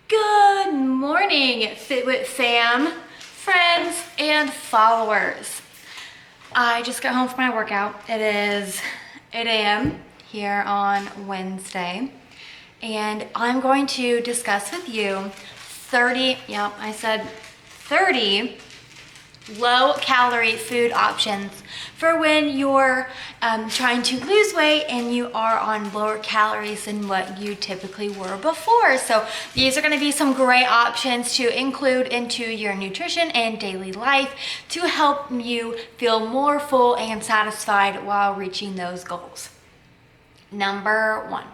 Good morning, Fitwit fam, friends, and followers. I just got home from my workout. It is 8 a.m. here on Wednesday, and I'm going to discuss with you 30, I said 30 low-calorie food options for when you're trying to lose weight and you are on lower calories than what you typically were before. So these are going to be some great options to include into your nutrition and daily life to help you feel more full and satisfied while reaching those goals. Number one,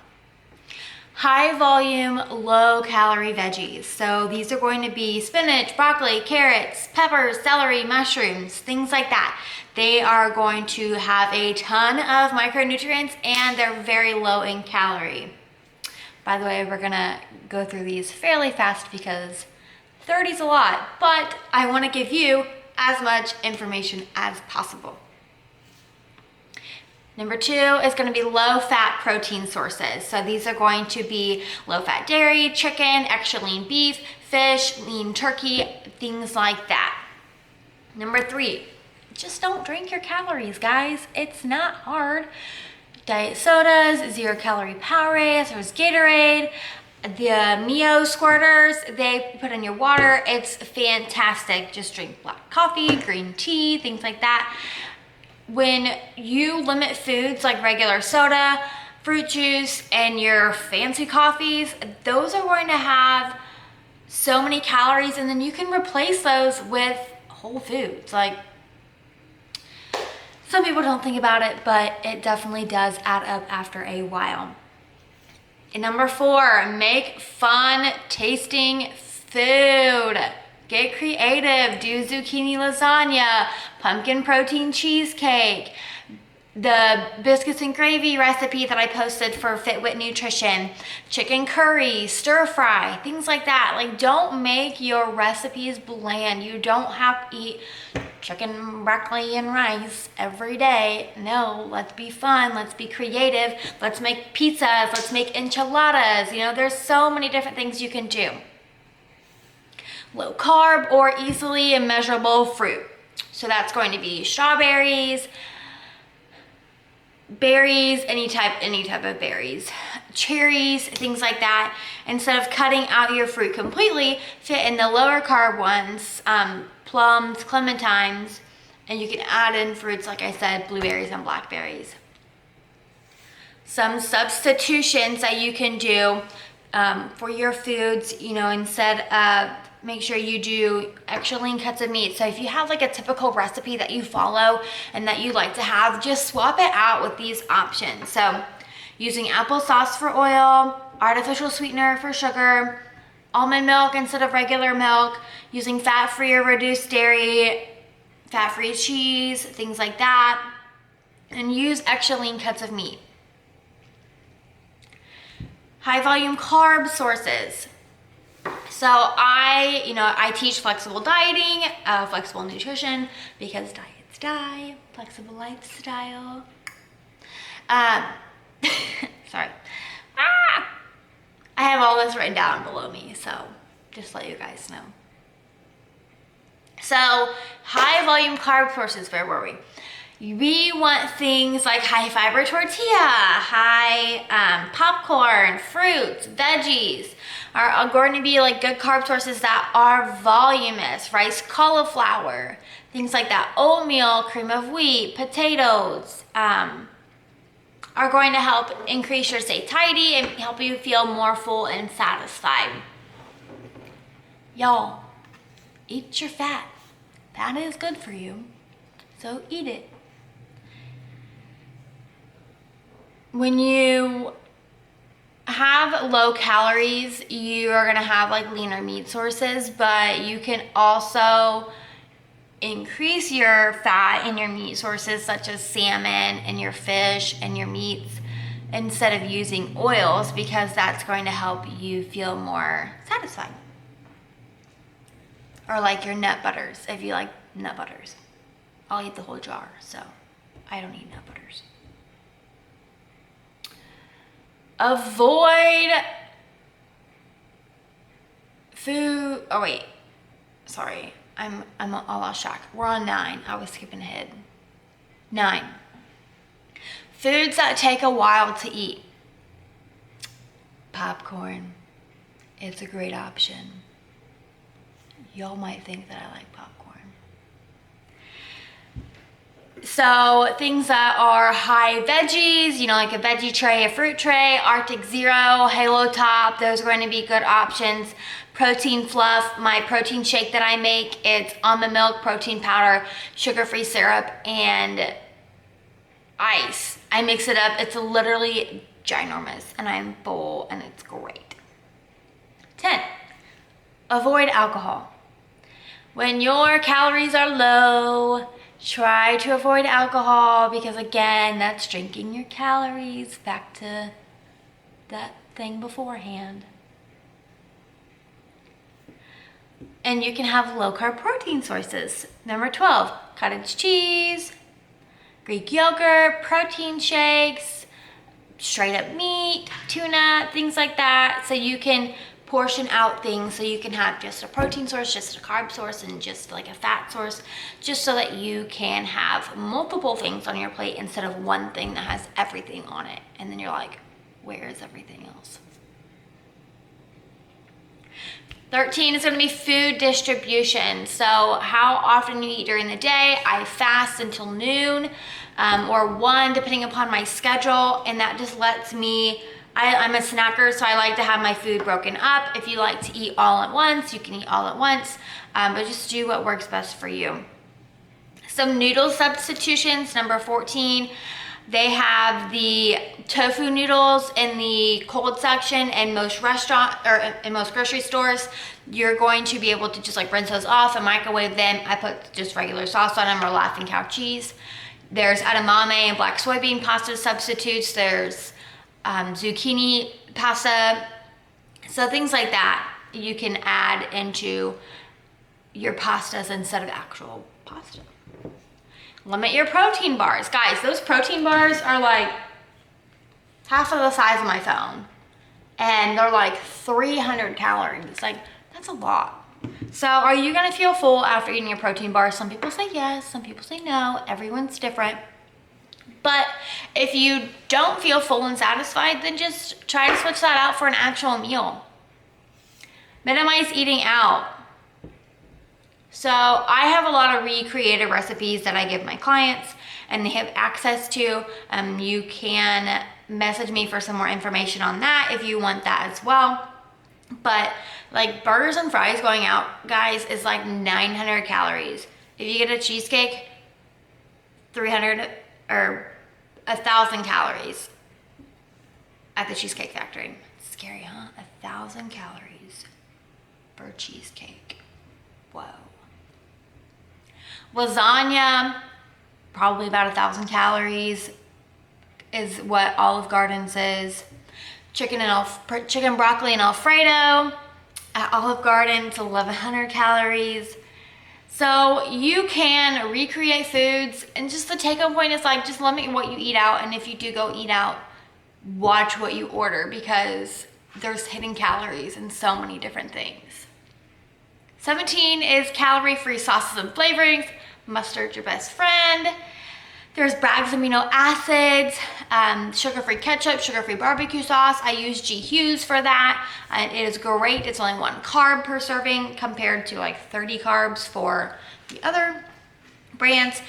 high volume, low calorie veggies. So these are going to be spinach, broccoli, carrots, peppers, celery, mushrooms, things like that. They are going to have a ton of micronutrients and they're very low in calorie. By the way, we're gonna go through these fairly fast because 30 is a lot, but I wanna give you as much information as possible. Number two is going to be low-fat protein sources. So these are going to be low-fat dairy, chicken, extra lean beef, fish, lean turkey, things like that. Number three, just don't drink your calories, guys. It's not hard. Diet sodas, zero-calorie Powerades, there's Gatorade, the Mio squirters, they put in your water. It's fantastic. Just drink black coffee, green tea, things like that. When you limit foods like regular soda, fruit juice, and your fancy coffees, those are going to have so many calories, and then you can replace those with whole foods. Like, some people don't think about it, but it definitely does add up after a while. And number four, make fun tasting food. Get creative, do zucchini lasagna, pumpkin protein cheesecake, the biscuits and gravy recipe that I posted for Fitwit Nutrition, chicken curry, stir fry, things like that. Like, don't make your recipes bland. You don't have to eat chicken, broccoli, and rice every day. No, let's be fun, let's be creative, let's make pizzas, let's make enchiladas. There's so many different things you can do. Low carb or easily immeasurable fruit. So that's going to be strawberries, berries, any type of berries, cherries, things like that. Instead of cutting out your fruit completely, fit in the lower carb ones, plums, clementines, and you can add in fruits, like I said, blueberries and blackberries. Some substitutions that you can do for your foods, instead of, make sure you do extra lean cuts of meat. So if you have like a typical recipe that you follow and that you like to have, just swap it out with these options. So using applesauce for oil, artificial sweetener for sugar, almond milk instead of regular milk, using fat-free or reduced dairy, fat-free cheese, things like that, and use extra lean cuts of meat. High volume carb sources. So I teach flexible dieting, flexible nutrition, because diets die, flexible lifestyle. Sorry. I have all this written down below me, so just let you guys know. So high volume carb sources, where were we? We want things like high fiber tortilla, high popcorn, fruits, veggies are going to be like good carb sources that are voluminous. Rice, cauliflower, things like that. Oatmeal, cream of wheat, potatoes are going to help increase your satiety and help you feel more full and satisfied. Y'all, eat your fat. Fat is good for you, so eat it. When you have low calories, you are gonna have like leaner meat sources, but you can also increase your fat in your meat sources such as salmon and your fish and your meats instead of using oils, because that's going to help you feel more satisfied. Or like your nut butters, if you like nut butters. I'll eat the whole jar, so I don't eat nut butters. Avoid Food, oh wait, sorry, I'm all lost track. We're on 9, I was skipping ahead. 9, foods that take a while to eat. Popcorn, it's a great option. Y'all might think that I like popcorn. So things that are high veggies, you know, like a veggie tray, a fruit tray, Arctic Zero, Halo Top, those are going to be good options. Protein fluff, my protein shake that I make, it's almond milk, protein powder, sugar-free syrup, and ice. I mix it up. It's literally ginormous, and I'm full, and it's great. 10, avoid alcohol. When your calories are low, try to avoid alcohol, because again, that's drinking your calories back to that thing beforehand. And you can have low carb protein sources. Number 12, cottage cheese, Greek yogurt, protein shakes, straight up meat, tuna, things like that. So you can portion out things, so you can have just a protein source, just a carb source, and just like a fat source, just so that you can have multiple things on your plate instead of one thing that has everything on it. And then you're like, where is everything else? 13 is going to be food distribution. So how often you eat during the day. I fast until noon or 1, depending upon my schedule, and that just lets me, I'm a snacker, so I like to have my food broken up. If you like to eat all at once, you can eat all at once, but just do what works best for you. Some noodle substitutions, number 14. They have the tofu noodles in the cold section in most in most grocery stores. You're going to be able to just like rinse those off and microwave them. I put just regular sauce on them or Laughing Cow cheese. There's edamame and black soybean pasta substitutes. There's zucchini pasta. So things like that you can add into your pastas instead of actual pasta. Limit your protein bars. Guys, those protein bars are like half of the size of my phone. And they're like 300 calories. Like, that's a lot. So are you gonna feel full after eating your protein bar? Some people say yes, some people say no. Everyone's different. But if you don't feel full and satisfied, then just try to switch that out for an actual meal. Minimize eating out. So I have a lot of recreated recipes that I give my clients and they have access to. You can message me for some more information on that if you want that as well. But like burgers and fries going out, guys, is like 900 calories. If you get a cheesecake, 300 or 1,000 calories at the Cheesecake Factory. Scary, huh? 1,000 calories for cheesecake. Whoa. Lasagna, probably about 1,000 calories is what Olive Garden says. Chicken, broccoli, and Alfredo at Olive Garden, it's 1,100 calories. So you can recreate foods, and just the take-home point is like, just limit what you eat out. And if you do go eat out, watch what you order, because there's hidden calories in so many different things. 17 is calorie-free sauces and flavorings. Mustard's your best friend. There's Bragg's amino acids, sugar-free ketchup, sugar-free barbecue sauce. I use G. Hughes for that. And it is great. It's only 1 carb per serving compared to like 30 carbs for the other brands.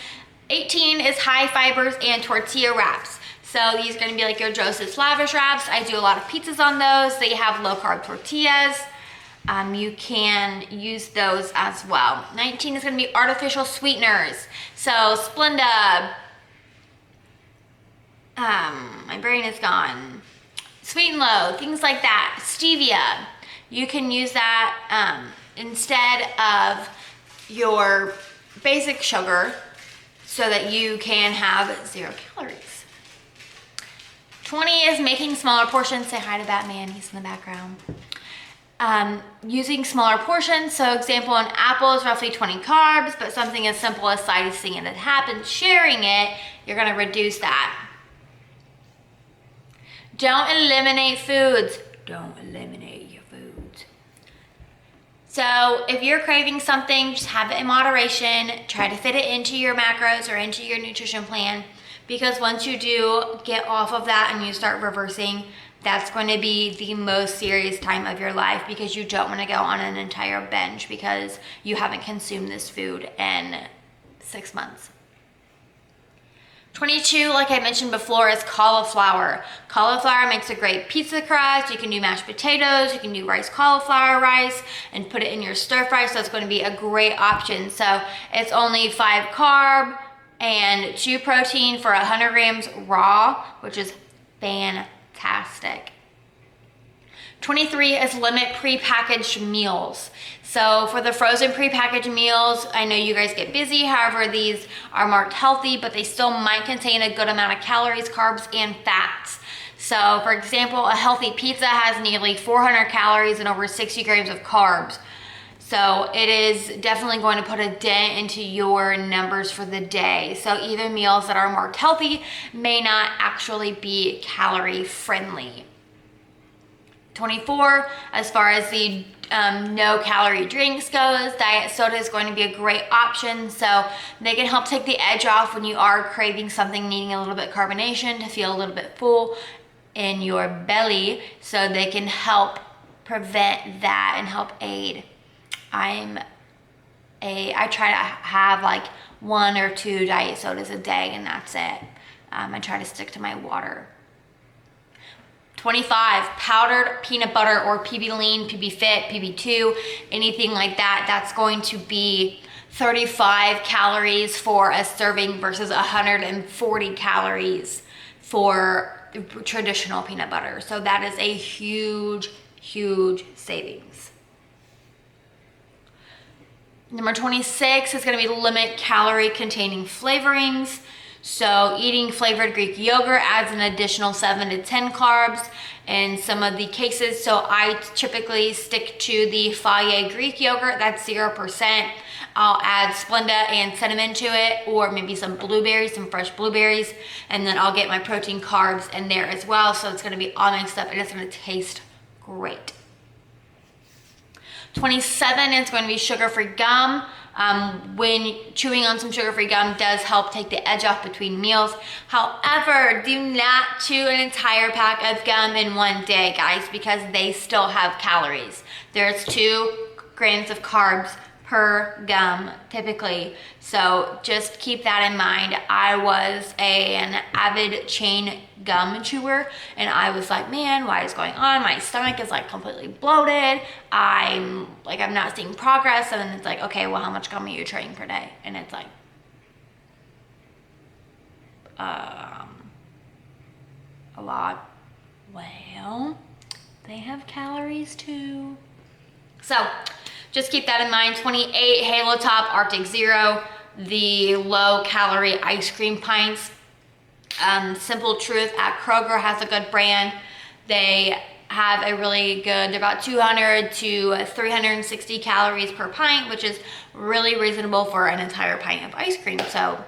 18 is high fibers and tortilla wraps. So these are gonna be like your Joseph's Lavish wraps. I do a lot of pizzas on those. They have low carb tortillas. You can use those as well. 19 is gonna be artificial sweeteners. So Splenda, my brain is gone. Sweet and Low, things like that. Stevia, you can use that instead of your basic sugar so that you can have 0 calories. 20 is making smaller portions. Say hi to Batman, he's in the background. Using smaller portions. So example, an apple is roughly 20 carbs, but something as simple as slicing it in half and sharing it, you're gonna reduce that. Don't eliminate foods. Don't eliminate your foods. So if you're craving something, just have it in moderation. Try to fit it into your macros or into your nutrition plan, because once you do get off of that and you start reversing, that's going to be the most serious time of your life, because you don't want to go on an entire binge because you haven't consumed this food in 6 months. 22, like I mentioned before, is cauliflower. Cauliflower makes a great pizza crust. You can do mashed potatoes, you can do cauliflower rice, and put it in your stir fry, so it's going to be a great option. So it's only 5 carb and 2 protein for 100 grams raw, which is fantastic. 23 is limit prepackaged meals. So for the frozen prepackaged meals, I know you guys get busy. However, these are marked healthy, but they still might contain a good amount of calories, carbs, and fats. So for example, a healthy pizza has nearly 400 calories and over 60 grams of carbs. So it is definitely going to put a dent into your numbers for the day. So even meals that are marked healthy may not actually be calorie friendly. 24, as far as the no calorie drinks goes, diet soda is going to be a great option. So they can help take the edge off when you are craving something, needing a little bit of carbonation to feel a little bit full in your belly. So they can help prevent that and help aid. I try to have like 1 or 2 diet sodas a day, and that's it. I try to stick to my water. 25, powdered peanut butter or PB Lean, PB Fit, PB2, anything like that. That's going to be 35 calories for a serving versus 140 calories for traditional peanut butter. So that is a huge, huge savings. Number 26 is going to be limit calorie containing flavorings. So eating flavored Greek yogurt adds an additional 7 to 10 carbs in some of the cases. So I typically stick to the Fage Greek yogurt, that's 0%. I'll add Splenda and cinnamon to it, or maybe some blueberries, some fresh blueberries, and then I'll get my protein carbs in there as well. So it's going to be all mixed up and it's going to taste great. 27 is going to be sugar-free gum. When chewing on some sugar-free gum does help take the edge off between meals. However, do not chew an entire pack of gum in one day, guys, because they still have calories. There's 2 grams of carbs per gum typically, so just keep that in mind. I was an avid chain gum chewer, and I was like, man, what is going on? My stomach is like completely bloated. I'm not seeing progress. And then it's like, okay, well, how much gum are you trying per day? And it's like a lot. Well, they have calories too. So just keep that in mind. 28, Halo Top Arctic Zero, the low calorie ice cream pints. Simple Truth at Kroger has a good brand. They have a really good, they're about 200 to 360 calories per pint, which is really reasonable for an entire pint of ice cream. So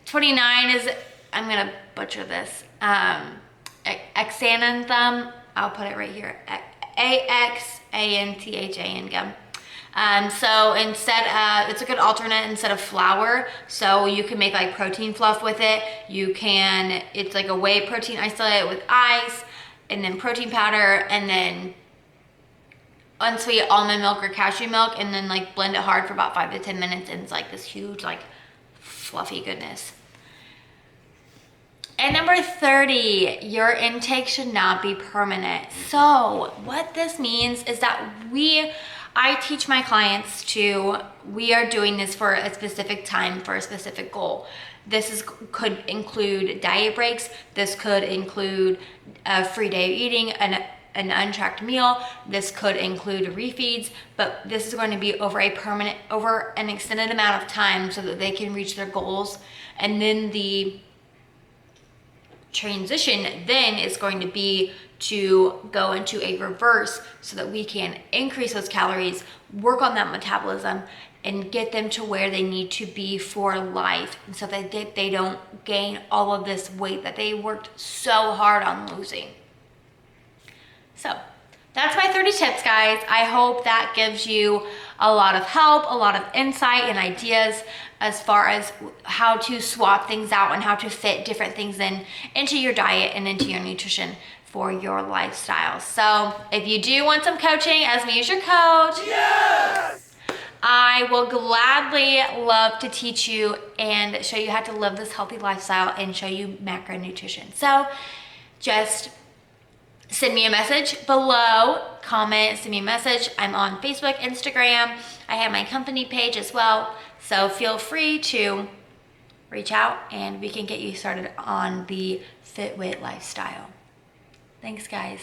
29 is, I'm gonna butcher this, Axanthan, I'll put it right here, Axanthan gum. So instead, it's a good alternate instead of flour. So you can make like protein fluff with it. You can, it's like a whey protein isolate with ice, and then protein powder, and then unsweet almond milk or cashew milk, and then like blend it hard for about 5 to 10 minutes, and it's like this huge like fluffy goodness. And number 30, your intake should not be permanent. So what this means is that I teach my clients we are doing this for a specific time, for a specific goal. Could include diet breaks. This could include a free day of eating, an untracked meal. This could include refeeds, but this is going to be over an extended amount of time so that they can reach their goals. And then the transition then is going to be to go into a reverse so that we can increase those calories, work on that metabolism, and get them to where they need to be for life, and so that they don't gain all of this weight that they worked so hard on losing. So that's my 30 tips, guys. I hope that gives you a lot of help, a lot of insight and ideas as far as how to swap things out and how to fit different things into your diet and into your nutrition for your lifestyle. So if you do want some coaching as me as your coach, Yes! I will gladly love to teach you and show you how to live this healthy lifestyle and show you macronutrition. So just send me a message below, comment, send me a message. I'm on Facebook, Instagram. I have my company page as well. So feel free to reach out and we can get you started on the Fit Wit lifestyle. Thanks, guys.